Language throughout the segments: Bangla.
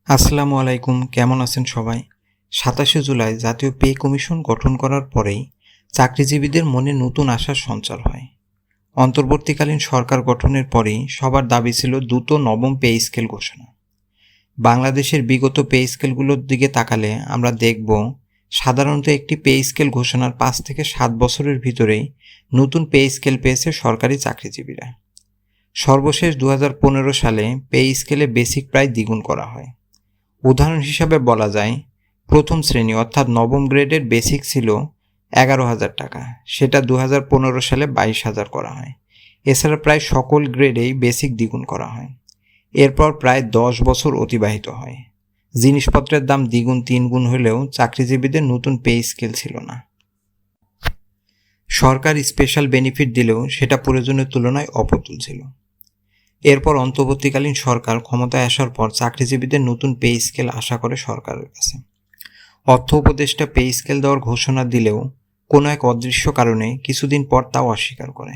আসসালামু আলাইকুম, কেমন আছেন সবাই? ২৭শে জুলাই জাতীয় পে কমিশন গঠন করার পরেই চাকরিজীবীদের মনে নতুন আশার সঞ্চার হয়। অন্তর্বর্তীকালীন সরকার গঠনের পরেই সবার দাবি ছিল দ্রুত নবম পে স্কেল ঘোষণা। বাংলাদেশের বিগত পে স্কেলগুলোর দিকে তাকালে আমরা দেখব, সাধারণত একটি পে স্কেল ঘোষণার ৫ থেকে ৭ বছরের ভিতরেই নতুন পে স্কেল পেয়েছে সরকারি চাকরিজীবীরা। সর্বশেষ ২০১৫ সালে পে স্কেলে বেসিক প্রায় দ্বিগুণ করা হয়। উদাহরণ হিসাবে বলা যায়, প্রথম শ্রেণী অর্থাৎ নবম গ্রেডের বেসিক ছিল ১১,০০০ টাকা, সেটা ২০১৫ সালে ২২,০০০ করা হয়। এছাড়া প্রায় সকল গ্রেডেই বেসিক দ্বিগুণ করা হয়। এরপর প্রায় ১০ বছর অতিবাহিত হয়। জিনিসপত্রের দাম দ্বিগুণ তিনগুণ হলেও চাকরিজীবীদের নতুন পে স্কেল ছিল না। সরকার স্পেশাল বেনিফিট দিলেও সেটা প্রয়োজনের তুলনায় অপ্রতুল ছিল। এরপর অন্তর্বর্তীকালীন সরকার ক্ষমতায় আসার পর চাকরিজীবীদের নতুন পে স্কেল আশা করে সরকারের কাছে। অর্থ উপদেষ্টা পে স্কেল দেওয়ার ঘোষণা দিলেও কোনো এক অদৃশ্য কারণে কিছুদিন পর তাও অস্বীকার করে।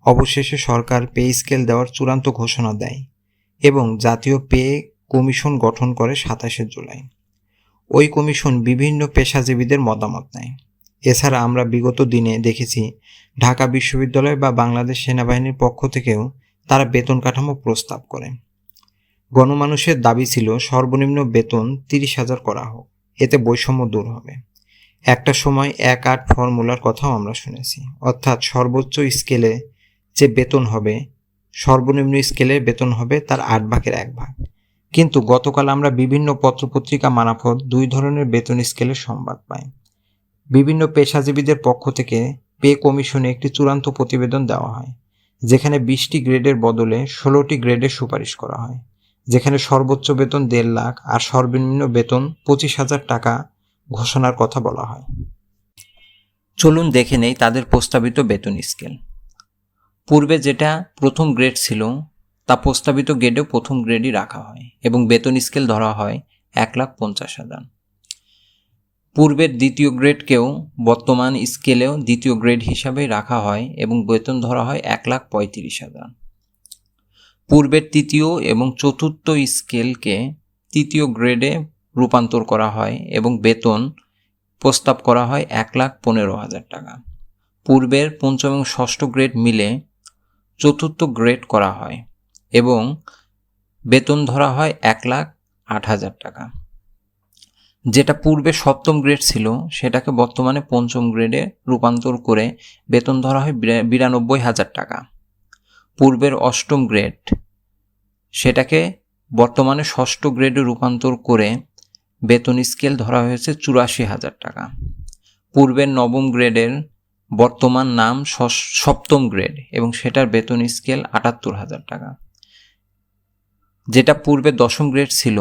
অবশেষে সরকার পে স্কেল দেওয়ার চূড়ান্ত ঘোষণা দেয় এবং জাতীয় পে কমিশন গঠন করে ২৭শে জুলাই। ওই কমিশন বিভিন্ন পেশাজীবীদের মতামত নেয়। এছাড়া আমরা বিগত দিনে দেখেছি ঢাকা বিশ্ববিদ্যালয় বা বাংলাদেশ সেনাবাহিনীর পক্ষ থেকেও তারা বেতন কাঠামো প্রস্তাব করে। গণমানুষের দাবি ছিল সর্বনিম্ন বেতন ৩০,০০০ করা হোক, এতে বৈষম্য দূর হবে। একটা সময় ১-৮ ফর্মুলার কথাও আমরা শুনেছি, অর্থাৎ সর্বোচ্চ স্কেলে যে বেতন হবে সর্বনিম্ন স্কেলের বেতন হবে তার ৮ ভাগের ১ ভাগ। কিন্তু গতকাল আমরা বিভিন্ন পত্রপত্রিকা মারফত দুই ধরনের বেতন স্কেলের সংবাদ পাই। বিভিন্ন পেশাজীবীদের পক্ষ থেকে পে কমিশনে একটি চূড়ান্ত প্রতিবেদন দেওয়া হয়, যেখানে ২০টি গ্রেডের বদলে ১৬টি গ্রেডের সুপারিশ করা হয়, যেখানে সর্বোচ্চ বেতন ১.৫ লাখ আর সর্বনিম্ন বেতন ২৫,০০০ টাকা ঘোষণার কথা বলা হয়। চলুন দেখে নেই তাদের প্রস্তাবিত বেতন স্কেল। পূর্বে যেটা প্রথম গ্রেড ছিল তা প্রস্তাবিত গ্রেডেও প্রথম গ্রেডই রাখা হয় এবং বেতন স্কেল ধরা হয় ১,৫০,০০০। পূর্বের দ্বিতীয় গ্রেডকেও বর্তমান স্কেলেও দ্বিতীয় গ্রেড হিসাবেই রাখা হয় এবং বেতন ধরা হয় ১,৩৫,০০০। পূর্বের তৃতীয় এবং চতুর্থ স্কেলকে তৃতীয় গ্রেডে রূপান্তর করা হয় এবং বেতন প্রস্তাব করা হয় ১,১৫,০০০ টাকা। পূর্বের পঞ্চম এবং ষষ্ঠ গ্রেড মিলে চতুর্থ গ্রেড করা হয় এবং বেতন ধরা হয় ১,০৮,০০০ টাকা। যেটা পূর্বে সপ্তম গ্রেড ছিল সেটাকে বর্তমানে পঞ্চম গ্রেডে রূপান্তর করে বেতন ধরা হয় ৯২,০০০ টাকা। পূর্বের অষ্টম গ্রেড সেটাকে বর্তমানে ষষ্ঠ গ্রেডে রূপান্তর করে বেতন স্কেল ধরা হয়েছে ৮৪,০০০ টাকা। পূর্বের নবম গ্রেডের বর্তমান নাম সপ্তম গ্রেড এবং সেটার বেতন স্কেল ৭৮,০০০ টাকা। যেটা পূর্বে দশম গ্রেড ছিল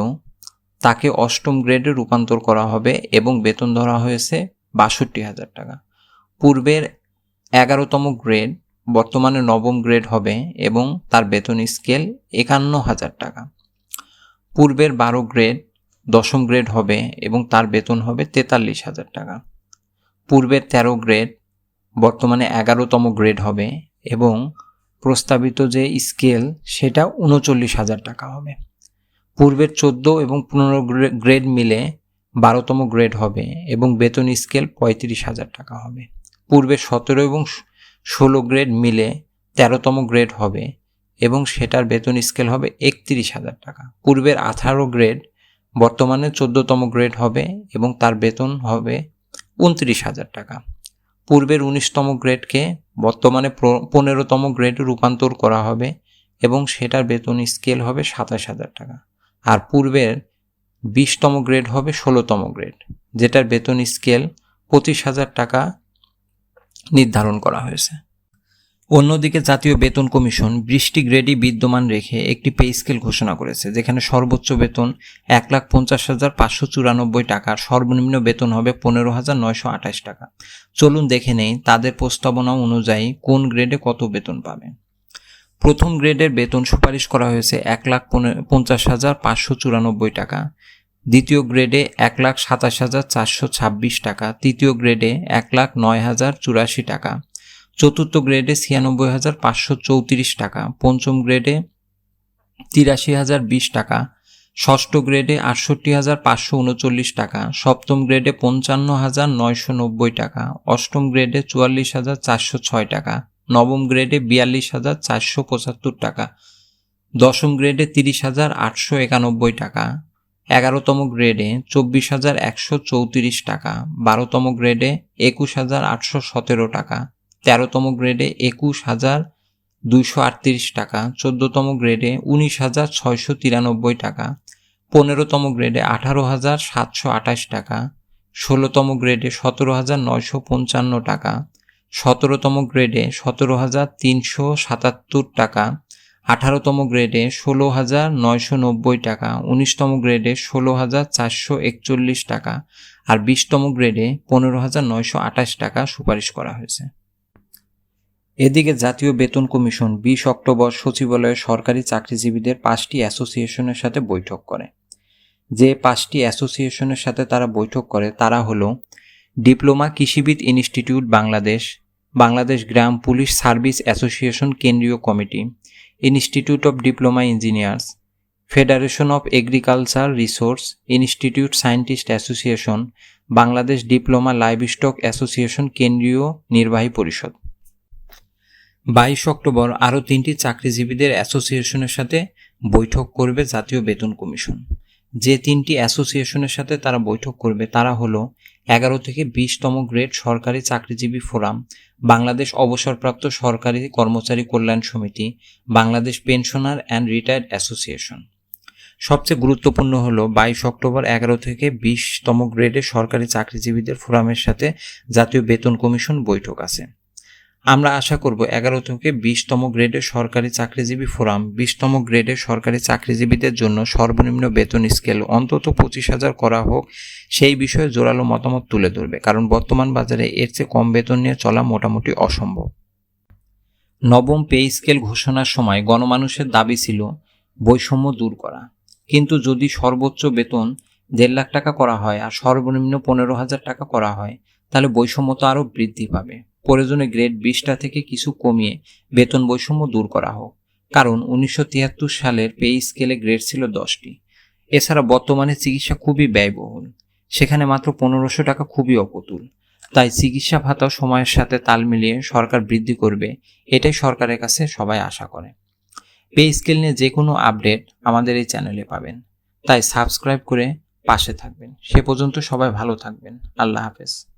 তাকে অষ্টম গ্রেডে রূপান্তর করা হবে এবং বেতন ধরা হয়েছে ৬২,০০০ টাকা। পূর্বের ১১তম গ্রেড বর্তমানে নবম গ্রেড হবে এবং তার বেতন স্কেল ৫১,০০০ টাকা। পূর্বের ১২ গ্রেড দশম গ্রেড হবে এবং তার বেতন হবে ৪৩,০০০ টাকা। পূর্বের ১৩ গ্রেড বর্তমানে ১১তম গ্রেড হবে এবং প্রস্তাবিত যে স্কেল সেটা ৩৯,০০০ টাকা হবে। পূর্বের ১৪ এবং ১৫ গ্রেড মিলে ১২তম গ্রেড হবে এবং বেতন স্কেল ৩৫,০০০ টাকা হবে। পূর্বের ১৭ এবং ১৬ গ্রেড মিলে ১৩তম গ্রেড হবে এবং সেটার বেতন স্কেল হবে ৩১,০০০ টাকা। পূর্বের ১৮ গ্রেড বর্তমানে ১৪তম গ্রেড হবে এবং তার বেতন হবে ২৯,০০০ টাকা। পূর্বের ১৯তম গ্রেডকে বর্তমানে ১৫তম গ্রেড রূপান্তর করা হবে এবং সেটার বেতন স্কেল হবে ২৭,০০০ টাকা। আর পূর্বের ২০তম গ্রেড হবে ১৬তম গ্রেড, যেটার বেতন স্কেল ২৫,০০০ টাকা নির্ধারণ করা হয়েছে। অন্যদিকে জাতীয় বেতন কমিশন ২০টি গ্রেডই বিদ্যমান রেখে একটি পে স্কেল ঘোষণা করেছে, যেখানে সর্বোচ্চ বেতন ১,৫০,৫৯৪ টাকা, সর্বনিম্ন বেতন হবে ১৫,৯২৮ টাকা। চলুন দেখে নেই তাদের প্রস্তাবনা অনুযায়ী কোন গ্রেডে কত বেতন পাবে। প্রথম গ্রেডের বেতন সুপারিশ করা হয়েছে ১,৫০,৫৯৪ টাকা, দ্বিতীয় গ্রেডে ১,২৭,৪২৬ টাকা, তৃতীয় গ্রেডে ১,০৯,০৮৪ টাকা, চতুর্থ গ্রেডে ৯৬,৫৩৪ টাকা, পঞ্চম গ্রেডে ৮৩,০২০ টাকা, ষষ্ঠ গ্রেডে ৬৮,৫৩৯ টাকা, সপ্তম গ্রেডে ৫৫,৯৯০ টাকা, অষ্টম গ্রেডে ৪৪,৪০৬ টাকা, নবম গ্রেডে ৪২,৪৭৫ টাকা, দশম গ্রেডে ৩০,৮৯১ টাকা, ১১তম গ্রেডে ২৪,১৩৪ টাকা, ১২তম গ্রেডে ২১,৮১৭ টাকা, ১৩তম গ্রেডে ২১,২৩৮ টাকা, ১৪তম গ্রেডে ১৯,৬৯৩ টাকা, ১৫তম গ্রেডে ১৮,৭২৮ টাকা, ১৬তম গ্রেডে ১৭,৯৫৫ টাকা, ১৭তম গ্রেডে ১৭,৩৭৭ টাকা, ১৮তম গ্রেডে ১৬,৯৯০ টাকা, ১৯তম গ্রেডে ১৬,৪৪১ টাকা আর ২০তম গ্রেডে ১৫,৯২৮ টাকা সুপারিশ করা হয়েছে। এদিকে জাতীয় বেতন কমিশন ২০ অক্টোবর সচিবালয়ে সরকারি চাকরিজীবীদের ৫টি অ্যাসোসিয়েশনের সাথে বৈঠক করে। যে ৫টি অ্যাসোসিয়েশনের সাথে তারা বৈঠক করে তারা হলো ডিপ্লোমা কৃষিবিদ ইনস্টিটিউট বাংলাদেশ, বাংলাদেশ গ্রাম পুলিশ সার্ভিস অ্যাসোসিয়েশন কেন্দ্রীয় committee, institute of diploma engineers, federation of agriculture resource, institute scientist association, Bangladesh diploma livestock association কেন্দ্রীয় নির্বাহী পরিষদ। ২২ অক্টোবর আরও ৩টি চাকরিজীবীদের অ্যাসোসিয়েশনের সাথে বৈঠক করবে জাতীয় বেতন কমিশন। যে ৩টি অ্যাসোসিয়েশনের সাথে তারা বৈঠক করবে তারা হলো ১১ থেকে ২০তম গ্রেড সরকারি চাকরিজীবী ফোরাম, বাংলাদেশ অবসরপ্রাপ্ত সরকারি কর্মচারী কল্যাণ সমিতি, Bangladesh pensioner and retired association. সবচেয়ে গুরুত্বপূর্ণ হলো ২২ অক্টোবর ১১ থেকে ২০তম গ্রেডে সরকারি চাকরিজীবীদের ফোরামের সাথে জাতীয় বেতন কমিশন বৈঠক আছে। আমরা আশা করব ১১ থেকে ২০তম গ্রেডের সরকারি চাকরিজীবী ফোরাম ২০তম গ্রেডের সরকারি চাকরিজীবীদের জন্য সর্বনিম্ন বেতন স্কেল অন্তত ২৫,০০০ করা হোক, সেই বিষয়ে জোরালো মতামত তুলে ধরবে, কারণ বর্তমান বাজারে এর চেয়ে কম বেতন নিয়ে চলা মোটামুটি অসম্ভব। নবম পে স্কেল ঘোষণার সময় গণমানুষের দাবি ছিল বৈষম্য দূর করা, কিন্তু যদি সর্বোচ্চ বেতন ১.৫ লাখ টাকা করা হয় আর সর্বনিম্ন ১৫,০০০ টাকা করা হয় তাহলে বৈষম্য তো আরও বৃদ্ধি পাবে। প্রয়োজনে গ্রেড ২০টা থেকে কিছু কমিয়ে বেতন বৈষম্য দূর করা হোক, কারণ ১৯৭৩ সালের পে স্কেলে গ্রেড ছিল 10টি। এছাড়া বর্তমানে চিকিৎসা খুবই ব্যয়বহুল, সেখানে মাত্র ১৫০০ টাকা খুবই অপ্রতুল। তাই চিকিৎসা ভাতা সময়ের সাথে তাল মিলিয়ে সরকার বৃদ্ধি করবে, এটাই সরকারের কাছে সবাই আশা করে। পে স্কেল নিয়ে যে কোনো আপডেট আমাদের এই চ্যানেলে পাবেন, তাই সাবস্ক্রাইব করে পাশে থাকবেন। সে পর্যন্ত সবাই ভালো থাকবেন। আল্লাহ হাফেজ।